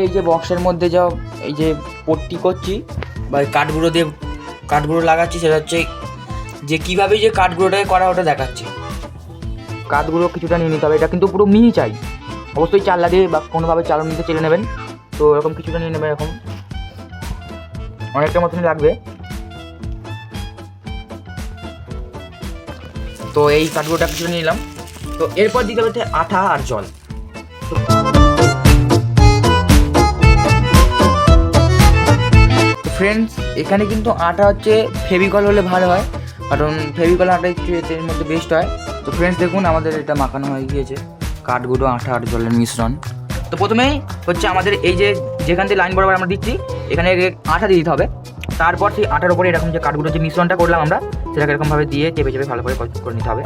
এই যে বক্সের মধ্যে যা এই যে পট্টি করছি বা কাঠগুঁড়ো দিয়ে কাঠগুঁড়ো লাগাচ্ছি, সেটা হচ্ছে যে কীভাবে যে কাঠগুঁড়োটাকে করা ওটা দেখাচ্ছি। কাঠগুঁড়ো কিছুটা নিয়ে নিতে হবে, এটা কিন্তু পুরো মিহি চাই, অবশ্যই চাল্লা দিয়ে বা কোনোভাবে চালনিতে চেলে নেবেন। তো এরকম কিছুটা নিয়ে নেবেন, এরকম অনেকটা মতনই লাগবে। তো এই কাঠগুঁড়োটা কিছুটা নিয়ে নিলাম। তো এরপর দিতে হবে আঠা আর জল। ফ্রেন্ডস, এখানে কিন্তু আটা হচ্ছে ফেভিকল হলে ভালো হয়, কারণ ফেভিকল আটা একটু এর মধ্যে বেস্ট হয়। তো ফ্রেন্ডস দেখুন, আমাদের এটা মাখানো হয়ে গিয়েছে, কাঠগুঁড়ো, আটা আর জলের মিশ্রণ। তো প্রথমেই হচ্ছে আমাদের এই যে যেখান থেকে লাইন বরাবর আমরা দিচ্ছি, এখানে আটা দিয়ে দিতে হবে। তারপর সেই আটার উপরে এরকম যে কাঠগুঁড়ো যে মিশ্রণটা করলাম আমরা, সেটাকে এরকমভাবে দিয়ে চেপে চেপে ভালো করে করে নিতে হবে।